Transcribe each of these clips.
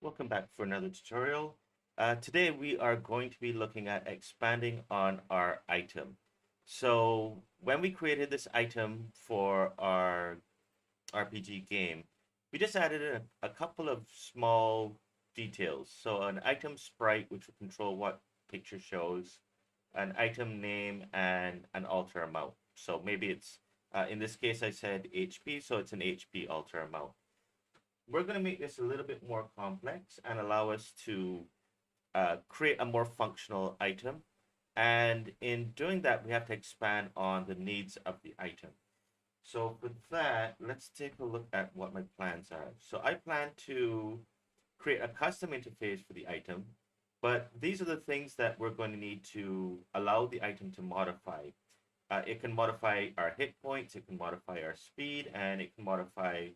Welcome back for another tutorial. Today we are going to be looking at expanding on our item. So when we created this item for our RPG game, we just added a couple of small details. So an item sprite, which will control what picture shows, an item name, and an alter amount. So maybe it's, in this case I said HP, so it's an HP alter amount. We're going to make this a little bit more complex and allow us to create a more functional item. And in doing that, we have to expand on the needs of the item. So for that, let's take a look at what my plans are. So I plan to create a custom interface for the item, but these are the things that we're going to need to allow the item to modify. It can modify our hit points, it can modify our speed, and it can modify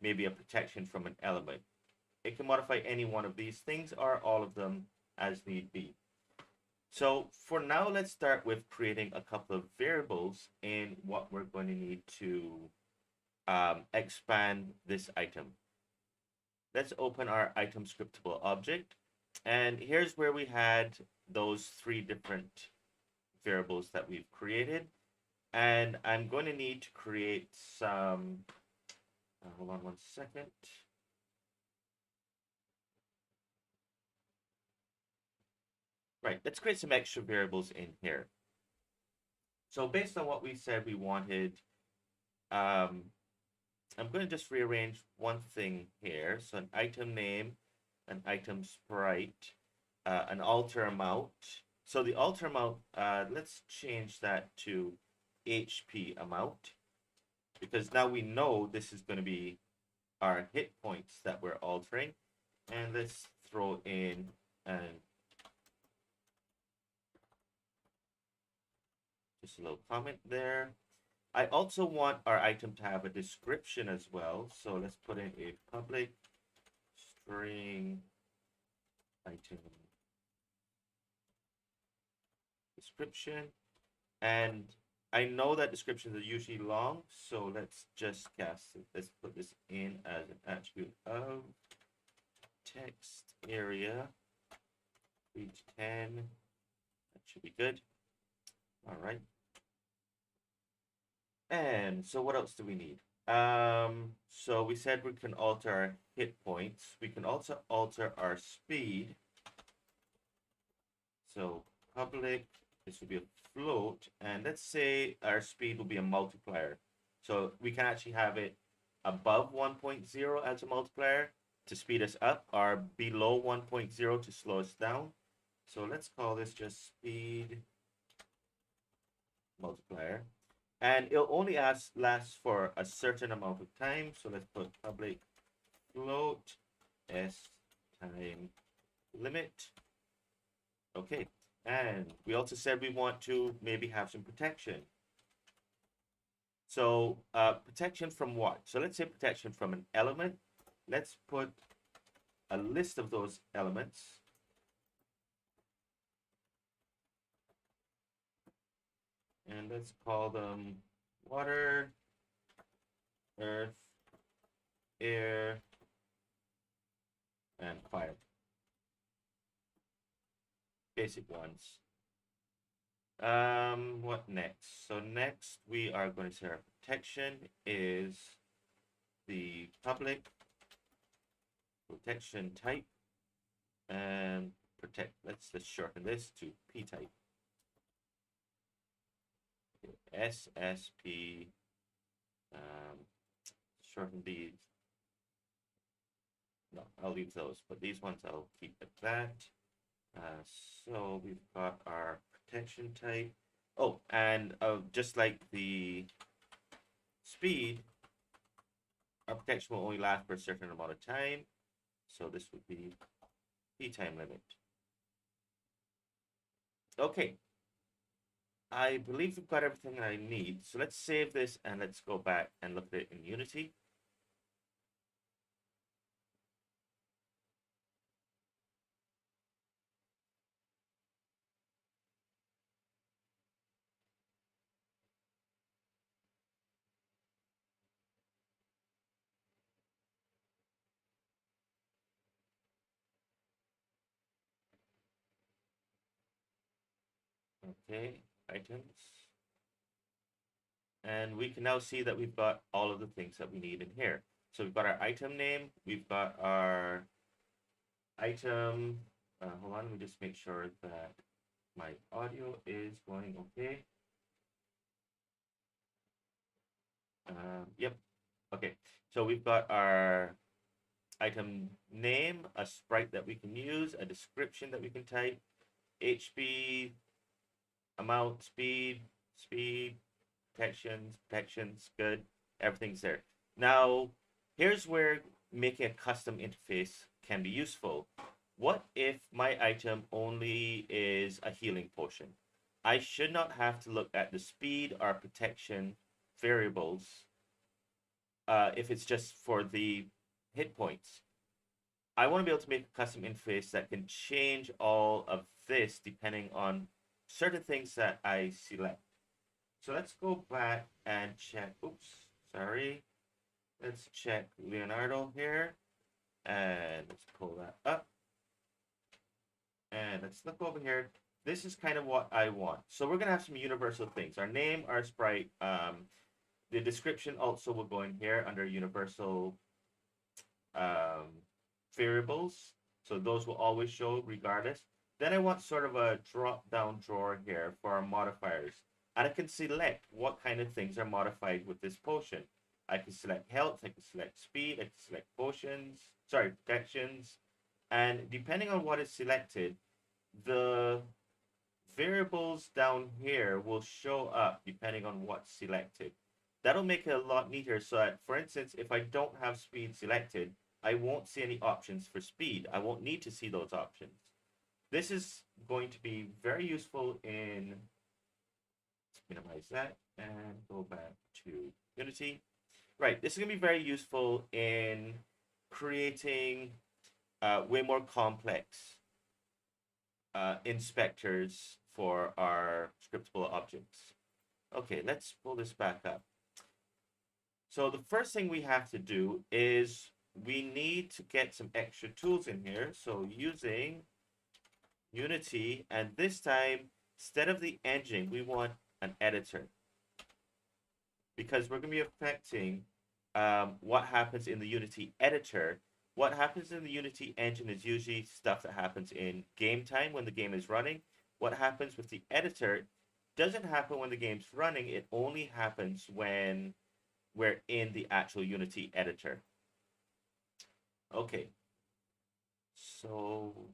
maybe a protection from an element. It can modify any one of these things or all of them as need be. So for now, let's start with creating a couple of variables in what we're going to need to expand this item. Let's open our item scriptable object. And here's where we had those three different variables that we've created. And I'm going to need to create some, hold on one second. Right, let's create some extra variables in here. So based on what we said we wanted, I'm going to just rearrange one thing here. So an item name, an item sprite, an alter amount. So the alter amount, let's change that to HP amount, because now we know this is going to be our hit points that we're altering. And let's throw in an just a little comment there. I also want our item to have a description as well. So let's put in a public string item description. And I know that descriptions are usually long, so let's just cast it. Let's put this in as an attribute of text area, page 10. That should be good. All right. And so what else do we need? So we said we can alter our hit points. We can also alter our speed. So public, this will be a float, and let's say our speed will be a multiplier. So we can actually have it above 1.0 as a multiplier to speed us up, or below 1.0 to slow us down. So let's call this just speed multiplier. And it'll only last for a certain amount of time. So let's put public float s time limit. Okay. And we also said we want to maybe have some protection. So protection from what? So let's say protection from an element. Let's put a list of those elements. And let's call them water, earth, air, and fire. Basic ones. What next? So next we are going to say our protection is the public protection type, and protect. Let's just shorten this to P type. SSP. Shorten these. No, I'll leave those, but these ones I'll keep at that. So we've got our protection type. Oh, and just like the speed, our protection will only last for a certain amount of time. So this would be P time limit. Okay. I believe we've got everything I need. So let's save this and let's go back and look at it in Unity. Okay, items. And we can now see that we've got all of the things that we need in here. So we've got our item name, we've got our item, hold on, let me just make sure that my audio is going okay. Yep, okay. So we've got our item name, a sprite that we can use, a description that we can type, HP, amount, speed, protections, good. Everything's there. Now, here's where making a custom interface can be useful. What if my item only is a healing potion? I should not have to look at the speed or protection variables if it's just for the hit points. I want to be able to make a custom interface that can change all of this depending on certain things that I select. So let's go back and check. Oops, sorry. Let's check Leonardo here. And let's pull that up. And let's look over here. This is kind of what I want. So we're going to have some universal things. Our name, our sprite. The description also will go in here under universal variables. So those will always show regardless. Then I want sort of a drop-down drawer here for our modifiers. And I can select what kind of things are modified with this potion. I can select health, I can select speed, I can select protections. And depending on what is selected, the variables down here will show up depending on what's selected. That'll make it a lot neater so that, for instance, if I don't have speed selected, I won't see any options for speed. I won't need to see those options. This is going to be very useful in, let's minimize that and go back to Unity. Right, this is going to be very useful in creating way more complex inspectors for our scriptable objects. Okay, let's pull this back up. So the first thing we have to do is we need to get some extra tools in here. So using Unity, and this time, instead of the engine, we want an editor. Because we're going to be affecting what happens in the Unity editor. What happens in the Unity engine is usually stuff that happens in game time when the game is running. What happens with the editor doesn't happen when the game's running. It only happens when we're in the actual Unity editor. Okay. So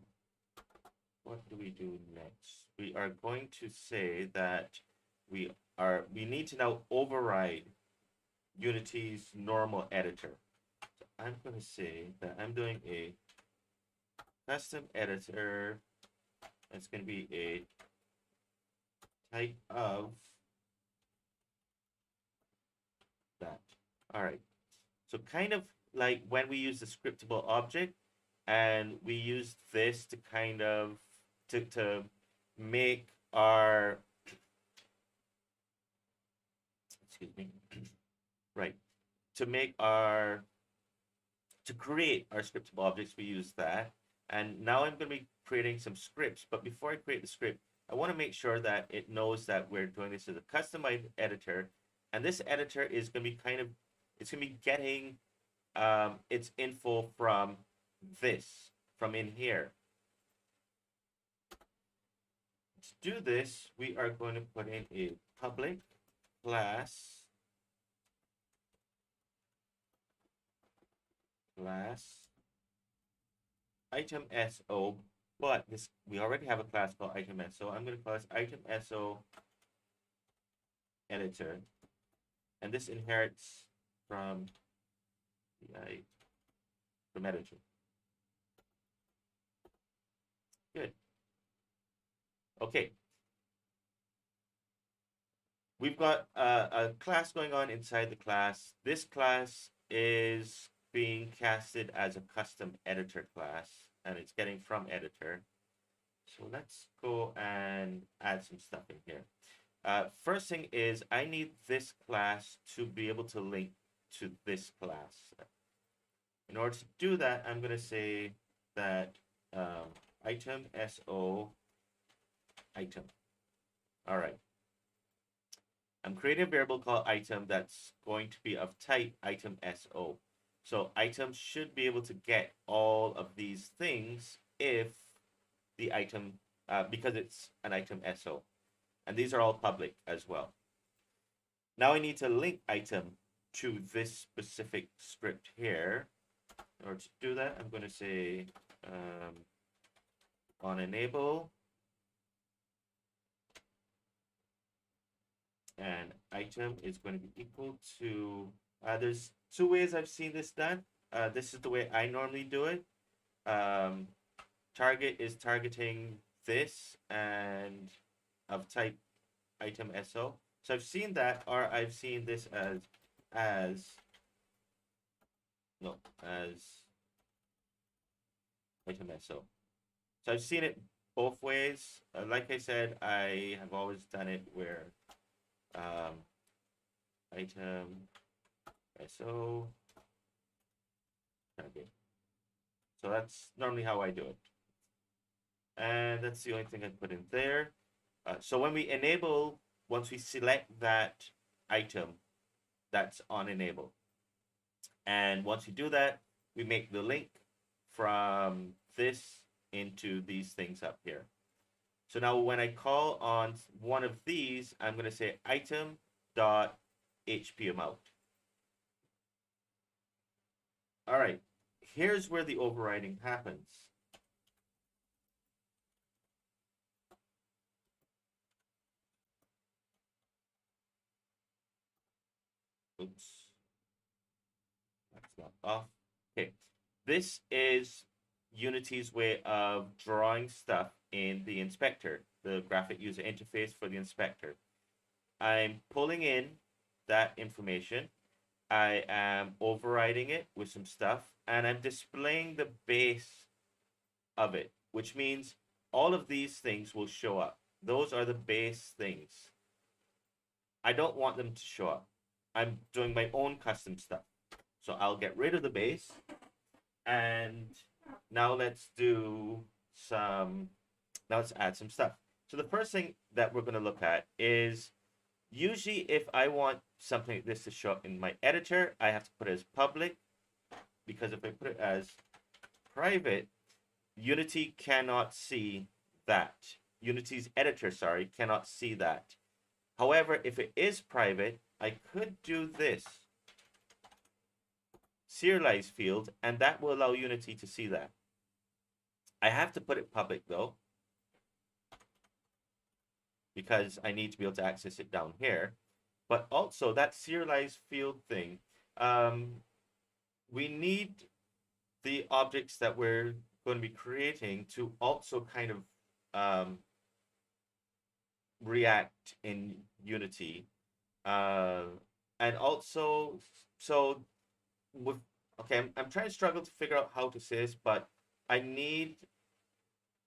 what do we do next? We are going to say that we need to now override Unity's normal editor. So I'm going to say that I'm doing a custom editor. It's going to be a type of that. All right. So kind of like when we use the scriptable object and we use this to kind of to make our excuse me right to create our scriptable objects, we use that. And now I'm going to be creating some scripts, but before I create the script, I want to make sure that it knows that we're doing this as a customized editor. And this editor is going to be it's going to be getting its info from in here. To do this, we are going to put in a public class item SO, but we already have a class called item SO. I'm going to call this item SO editor, and this inherits from editor. Good. Okay. We've got a class going on inside the class. This class is being casted as a custom editor class, and it's getting from editor. So let's go and add some stuff in here. First thing is I need this class to be able to link to this class. In order to do that, I'm going to say that item SO item. All right. I'm creating a variable called item that's going to be of type item SO. So item should be able to get all of these things if the item, because it's an item SO. And these are all public as well. Now I need to link item to this specific script here. In order to do that, I'm going to say on enable and item is going to be equal to, there's two ways I've seen this done. This is the way I normally do it. Target is targeting this and of type item SO. So I've seen that, or I've seen this as item SO. So I've seen it both ways. Like I said, I have always done it where item SO target. So that's normally how I do it. And that's the only thing I put in there. So when we enable, once we select that item, that's on enable. And once we do that, we make the link from this into these things up here. So now when I call on one of these, I'm going to say item.hpamount. All right, here's where the overriding happens. Oops, that's not off. Okay, this is Unity's way of drawing stuff in the inspector, the graphic user interface for the inspector. I'm pulling in that information. I am overriding it with some stuff, and I'm displaying the base of it, which means all of these things will show up. Those are the base things. I don't want them to show up. I'm doing my own custom stuff. So I'll get rid of the base, and now let's add some stuff. So the first thing that we're going to look at is, usually if I want something like this to show up in my editor, I have to put it as public, because if I put it as private, Unity cannot see that. Unity's editor, sorry, cannot see that. However, if it is private, I could do this serialize field, and that will allow Unity to see that. I have to put it public though, because I need to be able to access it down here. But also that serialize field thing, we need the objects that we're going to be creating to also kind of react in Unity. And also, so with, okay, I'm trying to struggle to figure out how to say this, but I need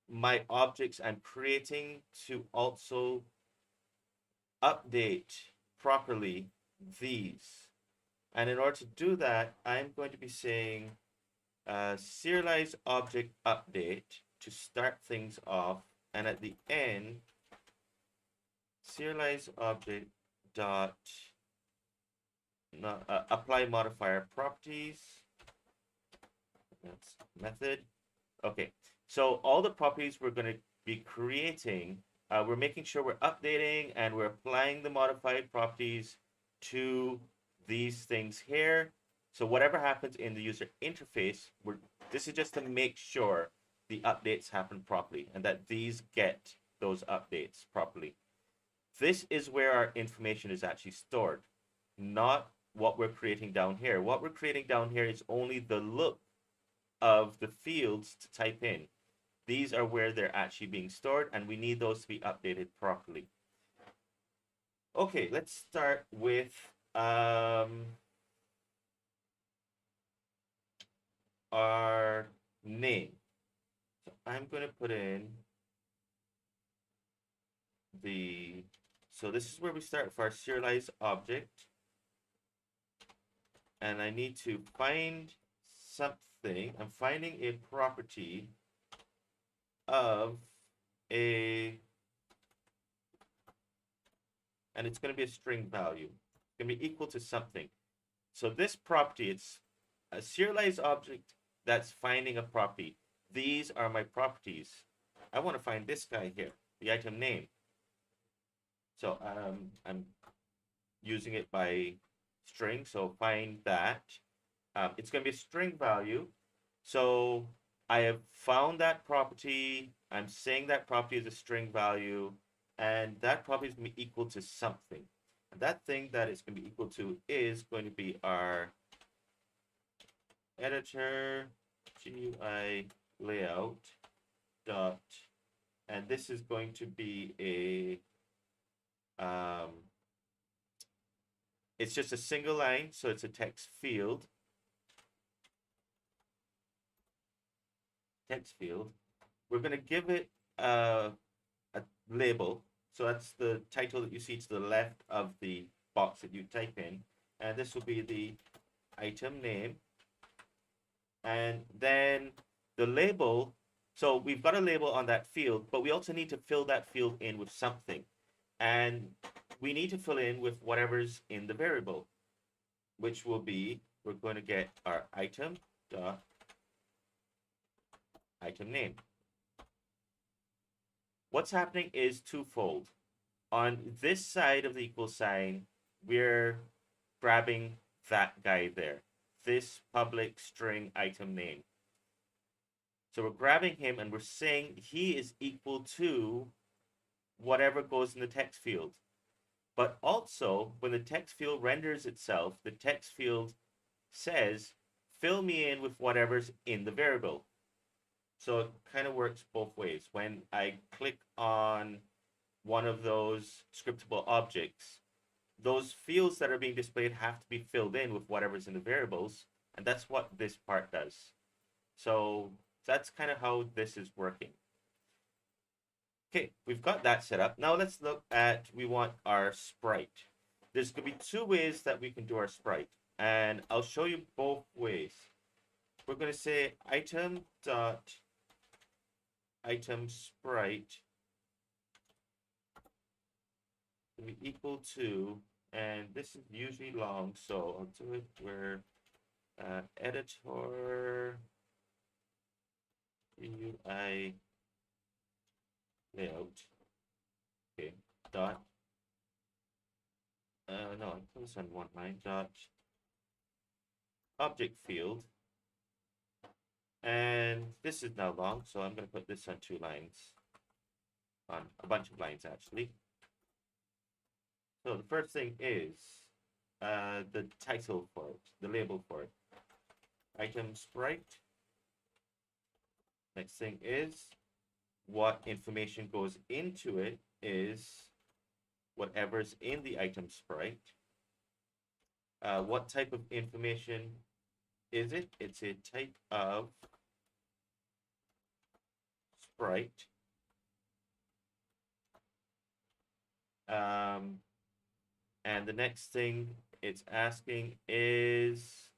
my objects I'm creating to also update properly these. And in order to do that, I'm going to be saying serialize object update to start things off, and at the end, serialize object dot apply modifier properties. That's method. Okay, so all the properties we're going to be creating, we're making sure we're updating and we're applying the modified properties to these things here. So whatever happens in the user interface, this is just to make sure the updates happen properly and that these get those updates properly. This is where our information is actually stored, not what we're creating down here. What we're creating down here is only the look of the fields to type in. These are where they're actually being stored, and we need those to be updated properly. Okay, let's start with our name. So I'm going to put in so this is where we start for our serialized object. And I need to find something. I'm finding a property of a and it's going to be a string value. It's going to be equal to something. So this property, it's a serialized object that's finding a property. These are my properties. I want to find this guy here, the item name. So I'm using it by string. So find that. It's going to be a string value. So I have found that property. I'm saying that property is a string value, and that property is going to be equal to something. And that thing that it's going to be equal to is going to be our editor GUI layout dot, and this is going to be a it's just a single line, so it's a text field. We're going to give it a label. So that's the title that you see to the left of the box that you type in. And this will be the item name. And then the label. So we've got a label on that field, but we also need to fill that field in with something. And we need to fill in with whatever's in the variable, which will be, we're going to get our item dot item name. What's happening is twofold. On this side of the equal sign, we're grabbing that guy there, this public string item name. So we're grabbing him and we're saying he is equal to whatever goes in the text field. But also, when the text field renders itself, the text field says, fill me in with whatever's in the variable. So it kind of works both ways. When I click on one of those scriptable objects, those fields that are being displayed have to be filled in with whatever's in the variables, and that's what this part does. So that's kind of how this is working. Okay, we've got that set up. Now let's look at, we want our sprite. There's going to be two ways that we can do our sprite, and I'll show you both ways. We're going to say item dot item sprite will be equal to, and this is usually long, so I'll do it where editor GUI layout, okay, dot, no, I put this on one line, dot object field, and this is now long, so I'm going to put this on 2 lines, on a bunch of lines actually. So the first thing is the title for it, the label for it, item sprite. Next thing is what information goes into it is whatever's in the item sprite. What type of information is it? It's a type of sprite. And the next thing it's asking is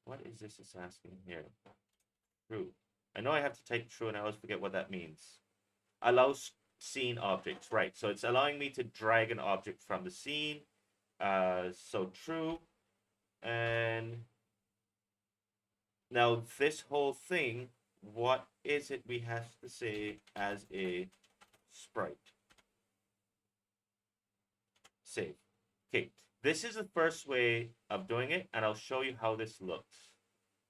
what is this it's asking here? True. I know I have to type true and I always forget what that means. Allows scene objects, right? So it's allowing me to drag an object from the scene. So true. And now this whole thing, what is it we have to say as a sprite? Save. Okay, this is the first way of doing it, and I'll show you how this looks.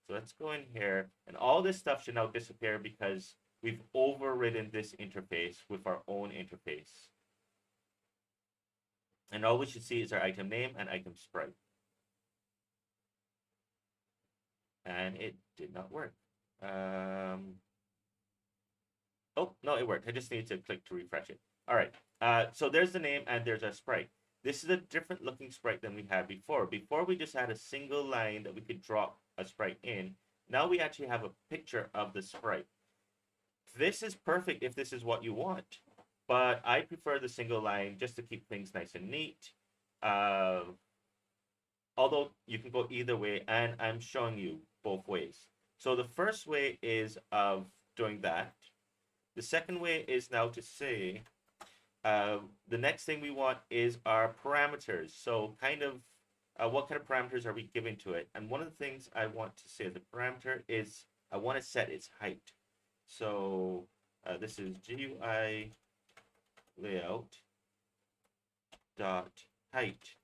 So let's go in here, and all this stuff should now disappear because we've overridden this interface with our own interface. And all we should see is our item name and item sprite. And it did not work. Oh, no, it worked. I just need to click to refresh it. All right. So there's the name and there's our sprite. This is a different looking sprite than we had before. Before we just had a single line that we could drop a sprite in. Now we actually have a picture of the sprite. This is perfect if this is what you want, but I prefer the single line just to keep things nice and neat. Although you can go either way, and I'm showing you both ways. So the first way is of doing that. The second way is now to say, the next thing we want is our parameters. So kind of what kind of parameters are we giving to it? And one of the things I want to say, the parameter is I want to set its height. So this is GUI layout dot height.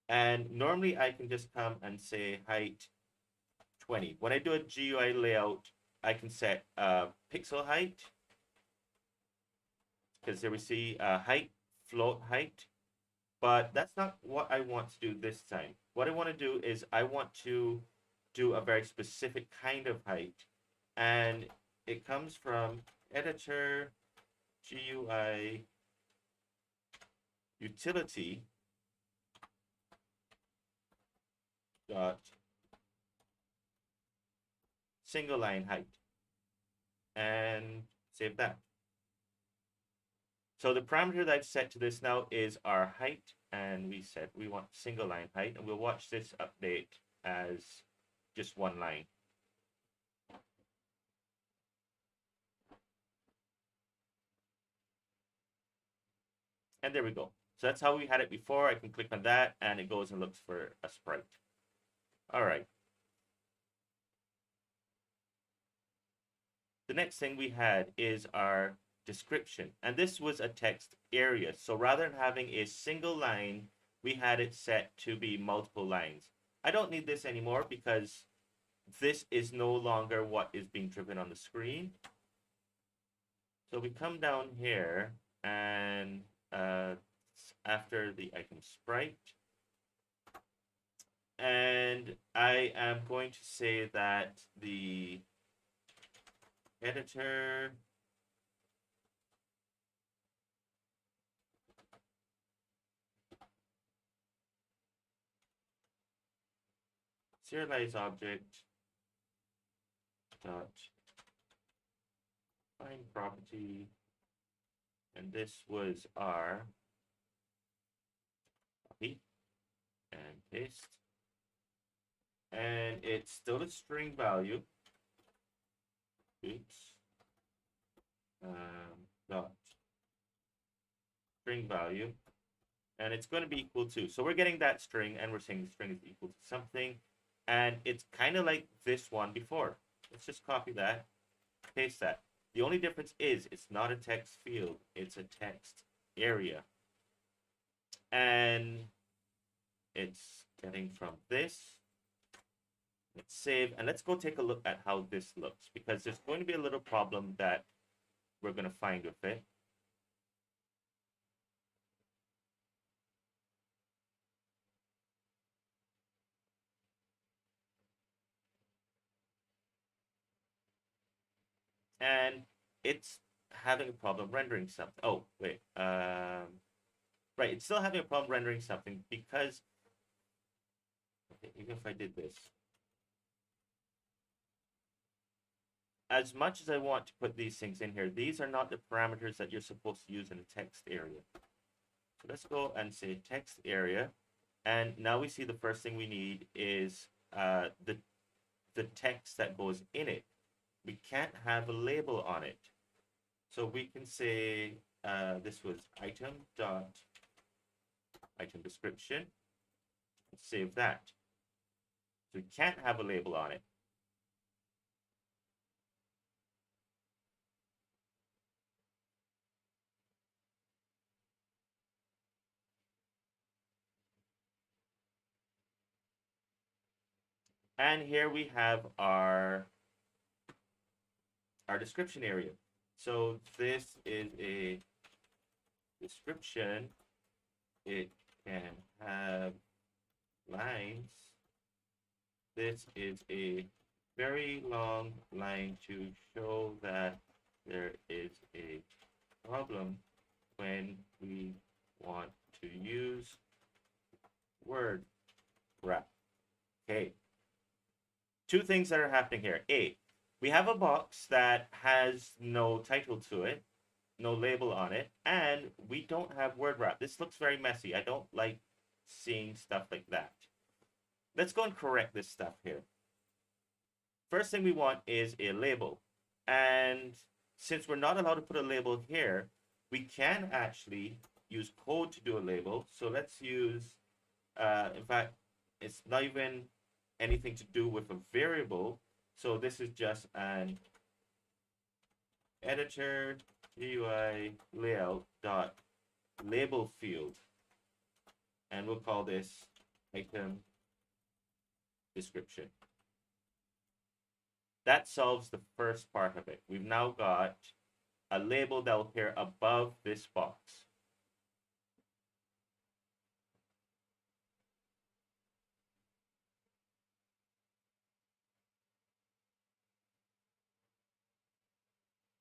And normally I can just come and say height 20. When I do a GUI layout, I can set pixel height, because there we see height, float height, but that's not what I want to do this time. What I want to do is I want to do a very specific kind of height, and it comes from editor GUI utility dot single line height, and save that. So the parameter that I've set to this now is our height, and we said we want single line height, and we'll watch this update as just one line. And there we go. So that's how we had it before. I can click on that, and it goes and looks for a sprite. All right. The next thing we had is our description, and this was a text area. So rather than having a single line, we had it set to be multiple lines. I don't need this anymore because this is no longer what is being driven on the screen. So we come down here, and after the item sprite, and I am going to say that the editor serialize object dot find property, and this was our copy and paste, and it's still a string value. Oops. Dot string value, and it's going to be equal to. So we're getting that string, and we're saying the string is equal to something, and it's kind of like this one before. Let's just copy that, paste that. The only difference is it's not a text field, it's a text area. And it's getting from this. Let's save, and let's go take a look at how this looks, because there's going to be a little problem that we're going to find with it. And it's having a problem rendering something. Oh, wait. Right, it's still having a problem rendering something because, okay, even if I did this, as much as I want to put these things in here, these are not the parameters that you're supposed to use in a text area. So let's go and say text area. And now we see the first thing we need is the text that goes in it. We can't have a label on it. So we can say this was item description. Let's save that. So we can't have a label on it. And here we have our description area. So this is a description. It can have lines. This is a very long line to show that there is a problem when we want to use word wrap. Okay. Two things that are happening here. A, we have a box that has no title to it, no label on it, and we don't have word wrap. This looks very messy. I don't like seeing stuff like that. Let's go and correct this stuff here. First thing we want is a label. And since we're not allowed to put a label here, we can actually use code to do a label. So let's use, in fact, it's not even anything to do with a variable. So this is just an editor GUI layout dot label field, and we'll call this item description. That solves the first part of it. We've now got a label that will appear above this box.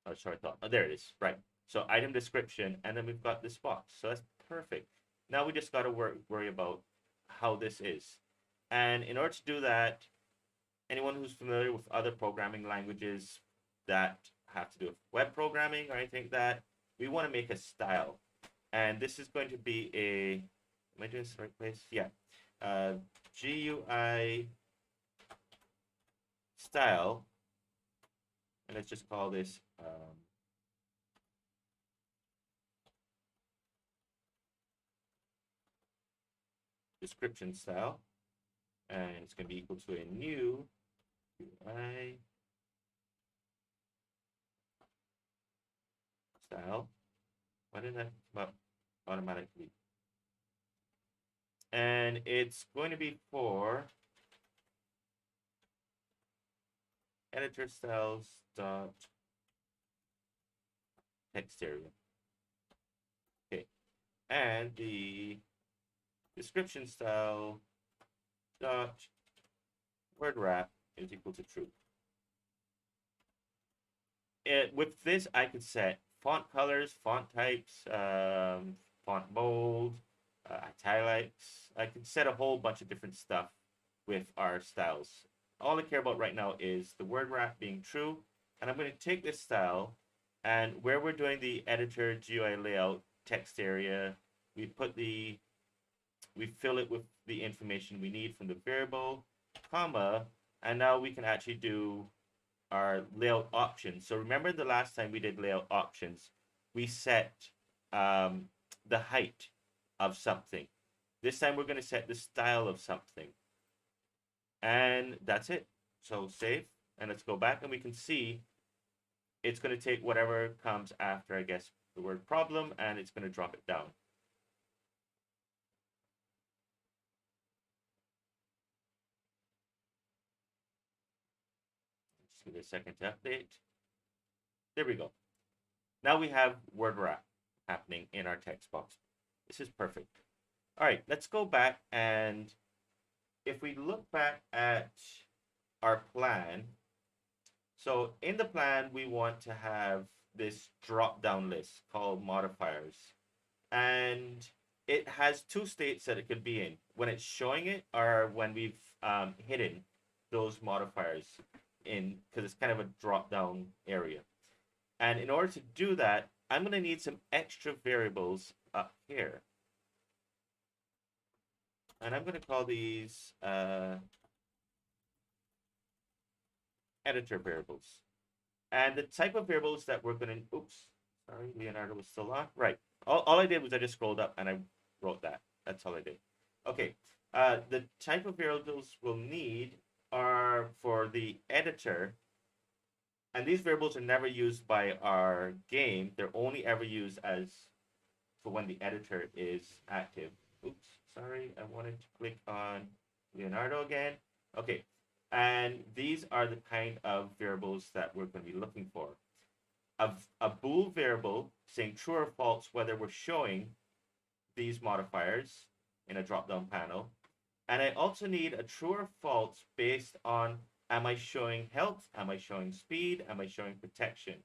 Oh, sorry, I thought. Oh, there it is. Right. So item description, and then we've got this box. So that's perfect. Now we just got to worry about how this is. And in order to do that, anyone who's familiar with other programming languages that have to do with web programming or anything like that, we want to make a style. And this is going to be a, am I doing this the right place? Yeah. GUI style, and let's just call this description style, and it's going to be equal to a new UI style. Why didn't that come up automatically? And it's going to be for editor styles dot text area. Okay, and the description style dot word wrap is equal to true. With this, I could set font colors, font types, font bold, italics. I could set a whole bunch of different stuff with our styles. All I care about right now is the word wrap being true. And I'm going to take this style, and where we're doing the editor GUI layout text area, we fill it with the information we need from the variable, comma, and now we can actually do our layout options. So remember the last time we did layout options, we set the height of something. This time we're going to set the style of something. And that's it. So save, and let's go back, and we can see it's going to take whatever comes after, I guess, the word problem, and it's going to drop it down. Just give it a second to update. There we go. Now we have word wrap happening in our text box. This is perfect. All right, let's go back, and if we look back at our plan, so in the plan, we want to have this drop-down list called modifiers. And it has two states that it could be in. When it's showing it, or when we've hidden those modifiers in, because it's kind of a drop-down area. And in order to do that, I'm going to need some extra variables up here. And I'm going to call these editor variables. And the type of variables that we're going to, oops, sorry, Leonardo was still on. Right. All I did was I just scrolled up and I wrote that. That's all I did. Okay. The type of variables we'll need are for the editor. And these variables are never used by our game. They're only ever used as for when the editor is active. Oops, sorry. I wanted to click on Leonardo again. Okay. And these are the kind of variables that we're going to be looking for. A bool variable saying true or false whether we're showing these modifiers in a drop-down panel. And I also need a true or false based on, am I showing health? Am I showing speed? Am I showing protection?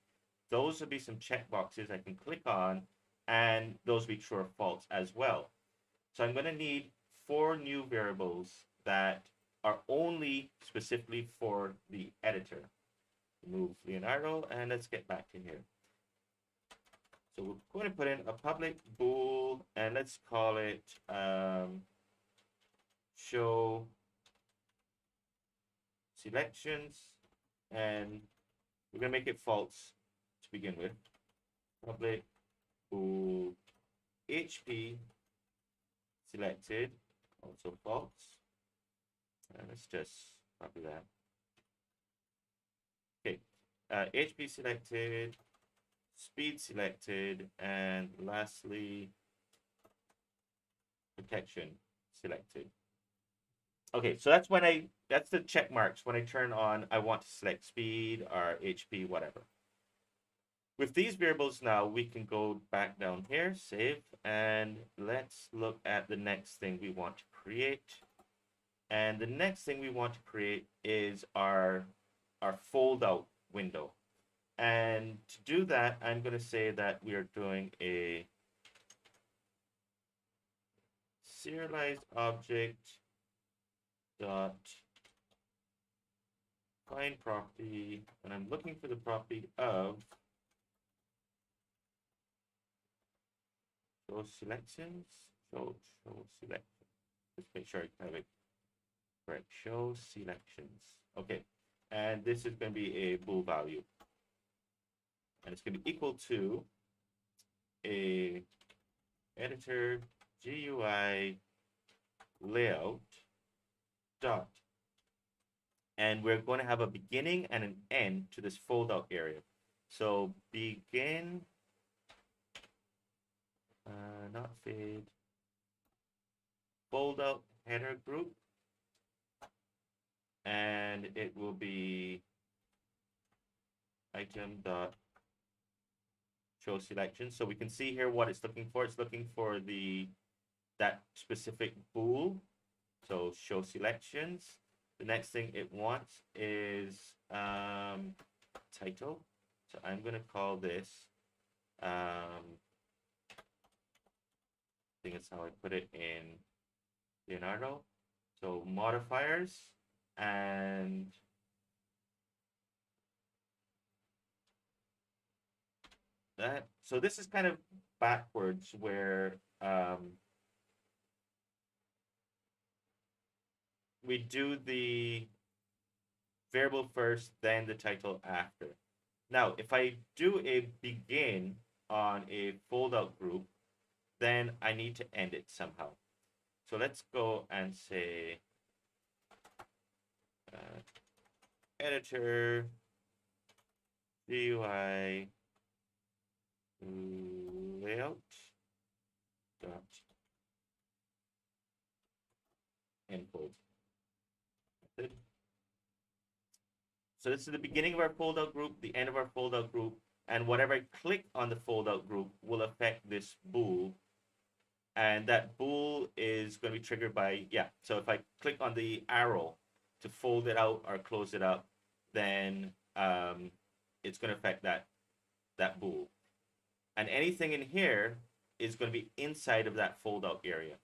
Those would be some checkboxes I can click on, and those will be true or false as well. So I'm going to need 4 new variables that are only specifically for the editor. Remove Leonardo, and let's get back to here. So we're going to put in a public bool, and let's call it show selections, and we're going to make it false to begin with. Public bool HP selected, also false. Let's just copy that. Okay, HP selected, speed selected, and lastly, protection selected. Okay, so that's that's the check marks when I turn on, I want to select speed or HP, whatever. With these variables now, we can go back down here, save, and let's look at the next thing we want to create. And the next thing we want to create is our fold out window. And to do that, I'm going to say that we are doing a serialized object dot find property, and I'm looking for the property of show selections. Show selection. Just make sure I have it correct. Show selections. Okay, and this is going to be a bool value, and it's going to be equal to a editor GUI layout dot, and we're going to have a beginning and an end to this fold out area. So begin, not fade, fold out header group, and it will be item dot show selection. So we can see here what it's looking for. It's looking for that specific bool. So show selections. The next thing it wants is title. So I'm going to call this, I think it's how I put it in Leonardo. So modifiers, and that. So this is kind of backwards where we do the variable first, then the title after. Now, if I do a begin on a fold out group, then I need to end it somehow. So let's go and say editor GUI layout dot endfold. So this is the beginning of our fold out group, the end of our fold out group, and whatever I click on the fold out group will affect this bool. And that bool is going to be triggered by, so if I click on the arrow to fold it out or close it up, then it's going to affect that bool. And anything in here is going to be inside of that fold out area.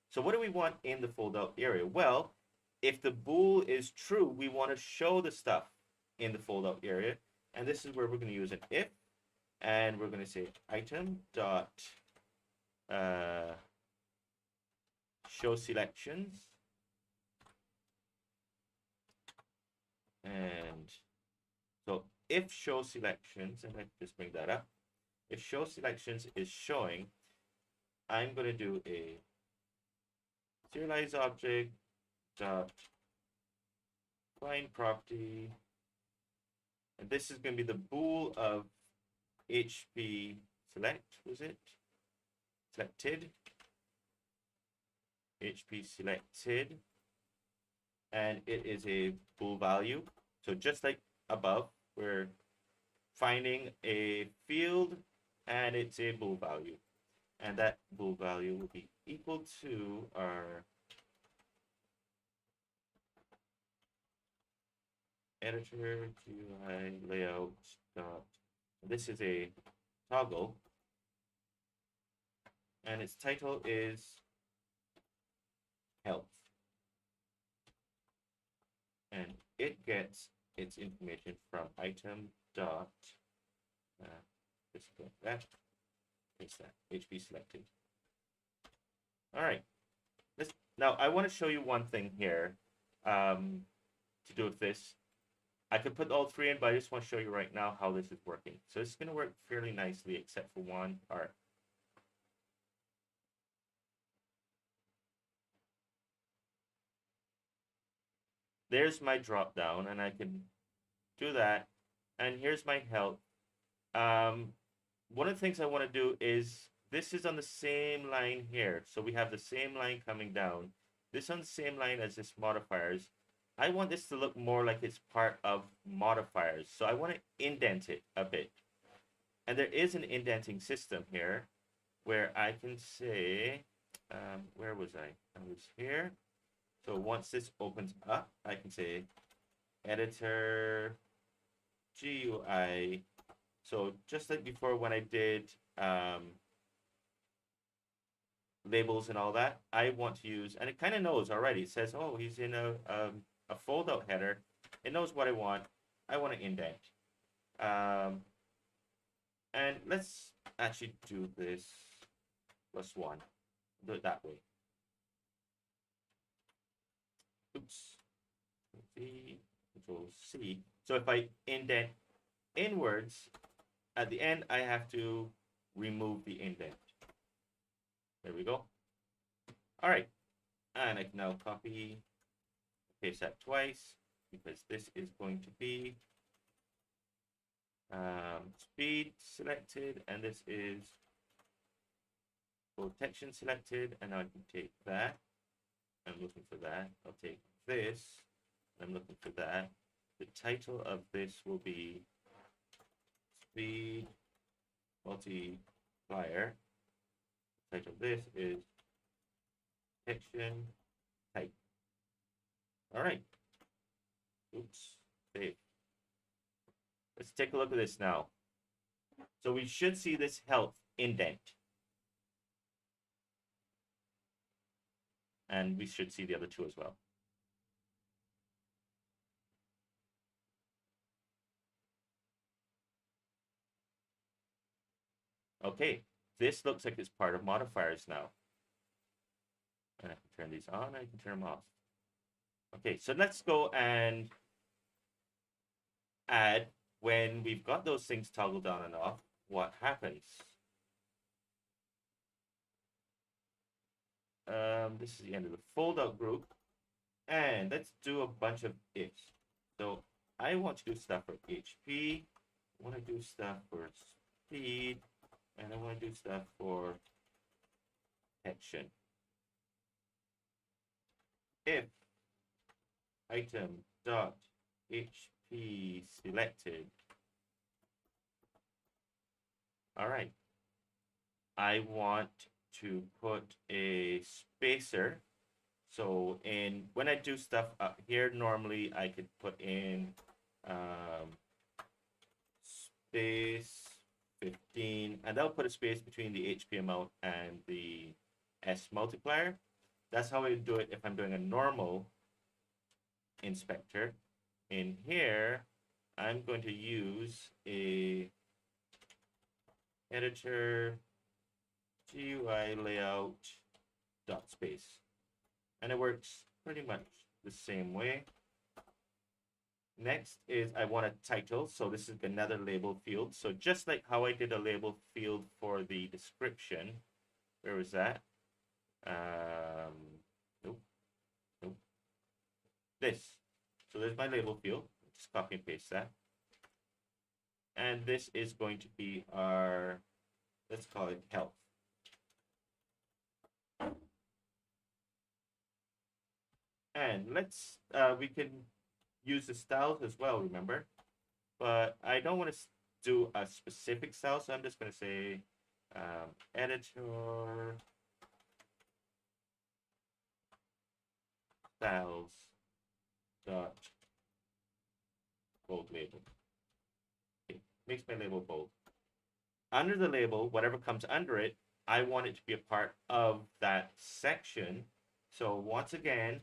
So what do we want in the fold out area? Well, if the bool is true, we want to show the stuff in the fold out area. And this is where we're going to use an if, and we're going to say item dot show selections, and so if show selections, and let's just bring that up, if show selections is showing, I'm going to do a serialized object dot find property, and this is going to be the bool of HP select, was it? Selected, HP selected, and it is a bool value. So just like above, we're finding a field and it's a bool value, and that bool value will be equal to our editor GUI layout dot, this is a toggle, and its title is health, and it gets its information from item dot just like that, paste that, HP selected. All right, now I want to show you one thing here to do with this. I could put all three in, but I just want to show you right now how this is working. So it's going to work fairly nicely, except for one part. There's my drop down, and I can do that. And here's my health. Um, One of the things I want to do is this is on the same line here. So we have the same line coming down. This on the same line as this modifiers. I want this to look more like it's part of modifiers. So I want to indent it a bit. And there is an indenting system here where I can say, where was I? I was here. So once this opens up, I can say editor GUI. So just like before when I did labels and all that, I want to use, and it kind of knows already. It says, oh, he's in a fold out header. It knows what I want. I want to indent. And let's actually do this +1. Do it that way. Oops. Control C. So if I indent inwards, at the end, I have to remove the indent. There we go. All right. And I can now copy, paste that twice, because this is going to be speed selected, and this is protection selected, and now I can take that. I'm looking for that. I'll take this. I'm looking for that. The title of this will be speed multiplier. The title of this is protection type. All right. Oops. Save. Let's take a look at this now. So we should see this health indent. And we should see the other two as well. Okay, this looks like it's part of modifiers now. And I can turn these on, I can turn them off. Okay, so let's go and add, when we've got those things toggled on and off, what happens? This is the end of the fold out group. And let's do a bunch of ifs. So I want to do stuff for HP. I want to do stuff for speed. And I want to do stuff for protection. If item dot HP selected. All right. I want to put a spacer. So when I do stuff up here, normally I could put in space 15, and that'll put a space between the HP amount and the S multiplier. That's how I do it if I'm doing a normal inspector. In here, I'm going to use a editor GUI layout dot space, and it works pretty much the same way. Next is I want a title, so this is another label field. So just like how I did a label field for the description, where was that? Nope. This. So there's my label field. Just copy and paste that. And this is going to be our, let's call it health. And let's, we can use the styles as well, remember? But I don't want to do a specific style, so I'm just going to say editor styles dot bold label. Okay, makes my label bold. Under the label, whatever comes under it, I want it to be a part of that section. So once again,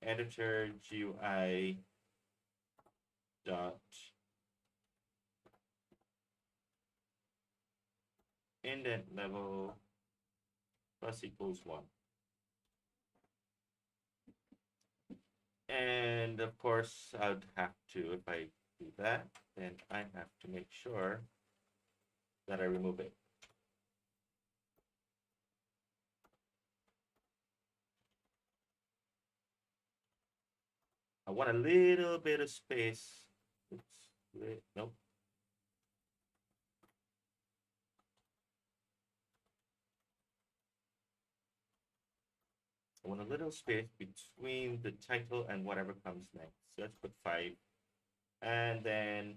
editor GUI dot indent level plus equals 1. And of course, I'd have to, if I do that, then I have to make sure that I remove it. I want a little bit of space. Oops, nope. I want a little space between the title and whatever comes next. So let's put 5. And then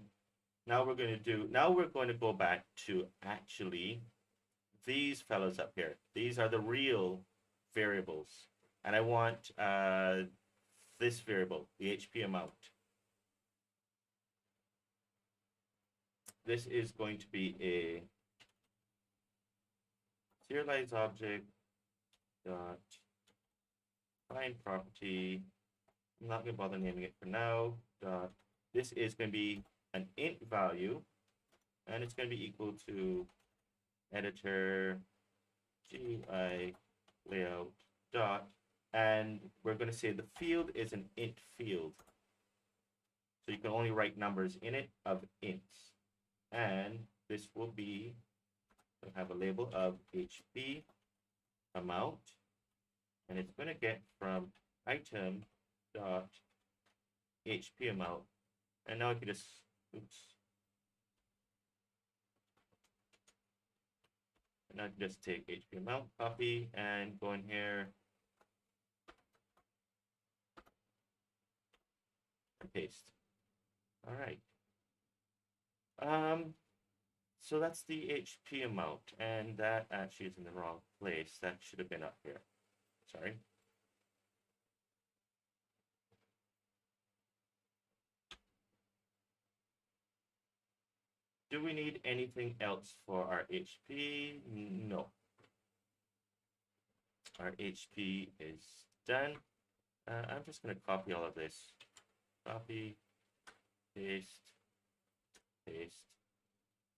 now we're going to go back to actually these fellows up here. These are the real variables. And I want this variable, the HP amount. This is going to be a serialized object dot find property. I'm not going to bother naming it for now. Dot. This is going to be an int value, and it's going to be equal to editor GUI layout dot, and we're going to say the field is an int field. So you can only write numbers in it of ints. And this will be, we'll have a label of HP amount, and it's going to get from item dot HP amount. And now I can just, oops. And I can just take HP amount, copy, and go in here and paste. All right. So that's the HP amount, and that actually is in the wrong place. That should have been up here. Sorry. Do we need anything else for our HP? No. Our HP is done. I'm just going to copy all of this. Copy, paste, paste.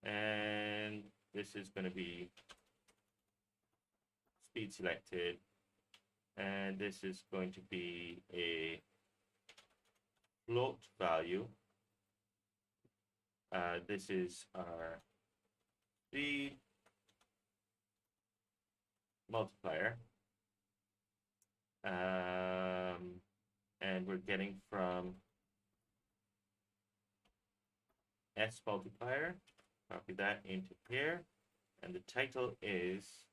And this is going to be speed selected. And this is going to be a float value. This is our speed multiplier. And we're getting from S multiplier. Copy that into here. And the title is,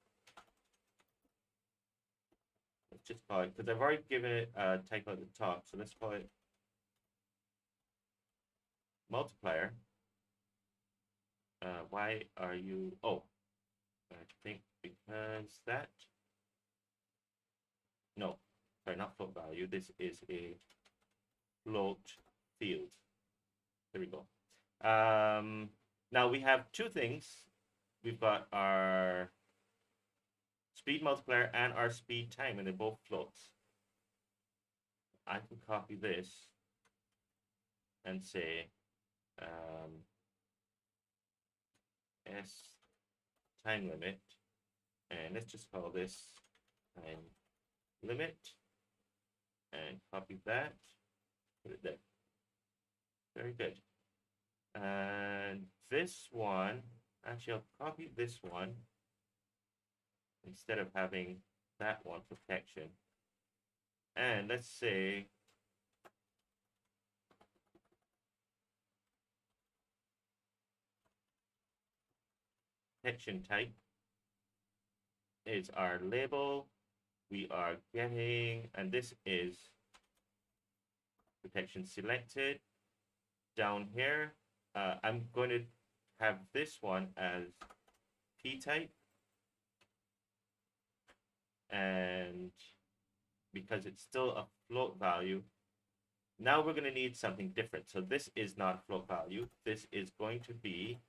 let's just call it, because I've already given it a title at the top. So let's call it multiplier. Why are you, oh, I think because that, no, sorry, not float value. This is a float field. There we go. Now we have two things. We've got our speed multiplier and our speed time, and they're both floats. I can copy this and say S time limit, and let's just call this time limit, and copy that, put it there. Very good. And this one, actually I'll copy this one instead of having that one for protection. And let's say protection type is our label. We are getting, and this is protection selected. Down here, I'm going to have this one as P type. And because it's still a float value, now we're going to need something different. So this is not float value. This is going to be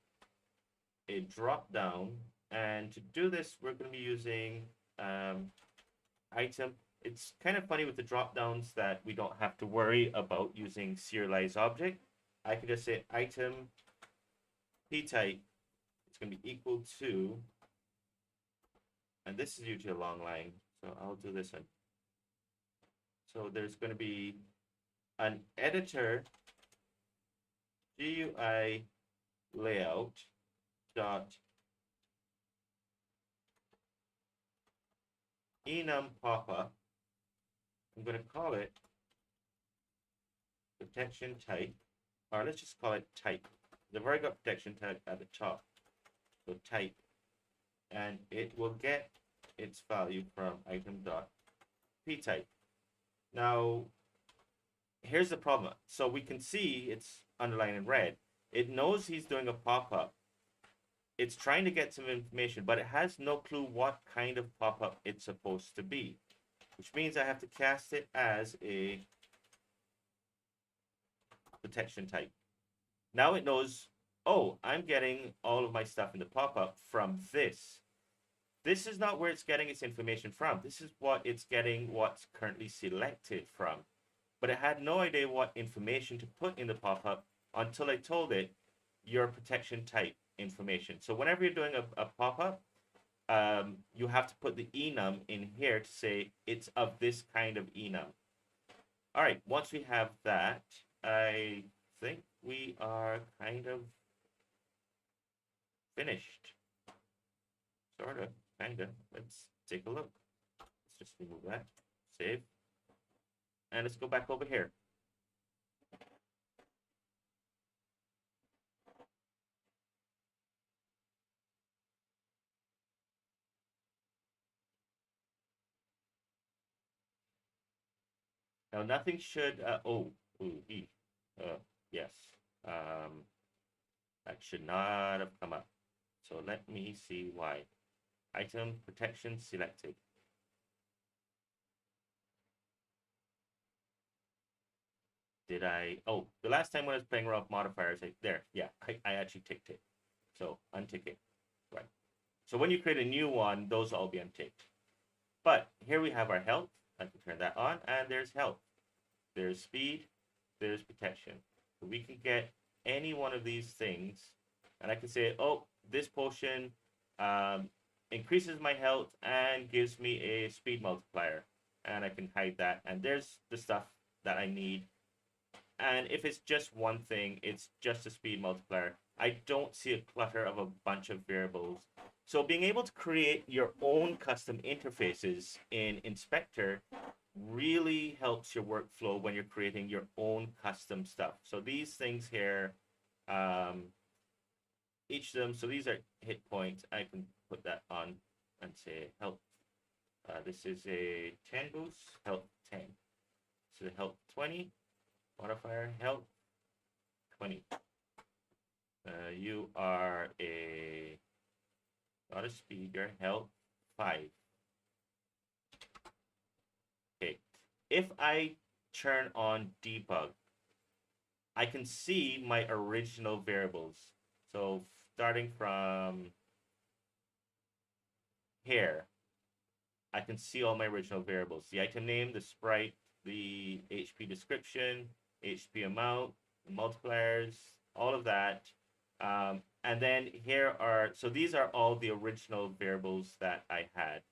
a drop down. And to do this, we're going to be using item. It's kind of funny with the drop downs that we don't have to worry about using serialized object. I can just say item P type. It's going to be equal to, and this is usually a long line, so I'll do this one. So there's going to be an editor GUI layout dot enum popup. I'm going to call it protection type, or let's just call it type. They've already got protection type at the top, so type, and it will get its value from item.ptype. Now, here's the problem. So we can see it's underlined in red. It knows he's doing a pop-up. It's trying to get some information, but it has no clue what kind of pop-up it's supposed to be, which means I have to cast it as a protection type. Now it knows, oh, I'm getting all of my stuff in the pop-up from this. This is not where it's getting its information from. This is what it's getting what's currently selected from. But it had no idea what information to put in the pop-up until I told it your protection type information. So whenever you're doing a pop-up, you have to put the enum in here to say it's of this kind of enum. All right, once we have that, I think we are kind of finished. Sort of, kind of. Let's take a look. Let's just remove that, save, and let's go back over here. Now nothing should, yes. Um, that should not have come up. So let me see why. Item protection selected. Did I, oh, the last time when I was playing around with modifiers, I actually ticked it. So untick it, right. So when you create a new one, those will all be unticked. But here we have our health. I can turn that on, and there's health. There's speed, there's protection. So we can get any one of these things, and I can say, oh, this potion increases my health and gives me a speed multiplier. And I can hide that, and there's the stuff that I need. And if it's just one thing, it's just a speed multiplier. I don't see a clutter of a bunch of variables. So being able to create your own custom interfaces in Inspector really helps your workflow when you're creating your own custom stuff. So these things here, each of them, so these are hit points. I can put that on and say health. This is a 10 boost, health 10. So health 20, modifier health 20. You are a, not a speed, your health 5. Okay, if I turn on debug, I can see my original variables. So starting from here, I can see all my original variables. The item name, the sprite, the HP description, HP amount, multipliers, all of that. And then here are, so these are all the original variables that I had.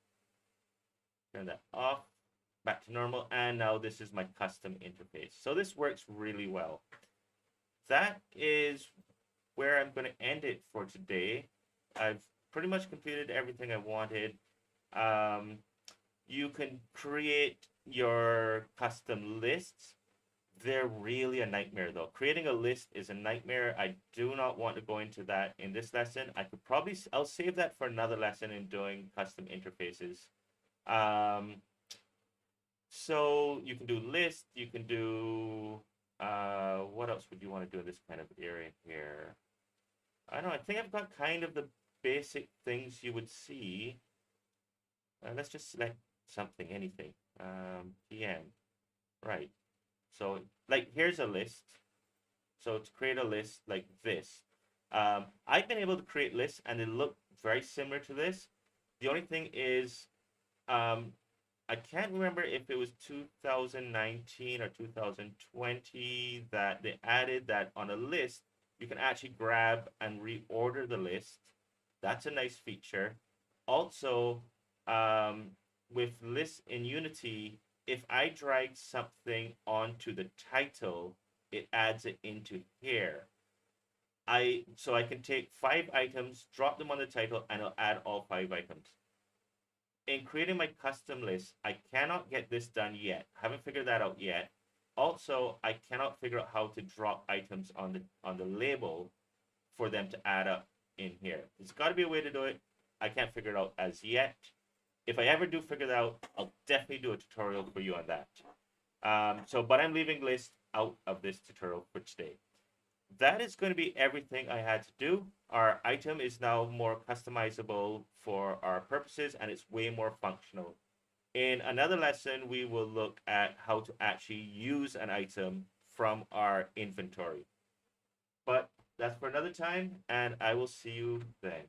Turn that off, back to normal, and now this is my custom interface. So this works really well. That is where I'm going to end it for today. I've pretty much completed everything I wanted. You can create your custom lists. They're really a nightmare though. Creating a list is a nightmare. I do not want to go into that in this lesson. I'll save that for another lesson in doing custom interfaces. So you can do list, you can do, what else would you want to do in this kind of area here? I don't know, I think I've got kind of the basic things you would see. Let's just select something, anything. PM, right. So like here's a list. So to create a list like this, I've been able to create lists and they look very similar to this. The only thing is, I can't remember if it was 2019 or 2020 that they added that on a list, you can actually grab and reorder the list. That's a nice feature. Also, with lists in Unity, if I drag something onto the title, it adds it into here. So I can take 5 items, drop them on the title, and it'll add all 5 items. In creating my custom list, I cannot get this done yet. Haven't figured that out yet. Also, I cannot figure out how to drop items on the label for them to add up in here. There's got to be a way to do it. I can't figure it out as yet. If I ever do figure it out, I'll definitely do a tutorial for you on that. But I'm leaving list out of this tutorial for today. That is going to be everything I had to do. Our item is now more customizable for our purposes, and it's way more functional. In another lesson, we will look at how to actually use an item from our inventory. But that's for another time, and I will see you then.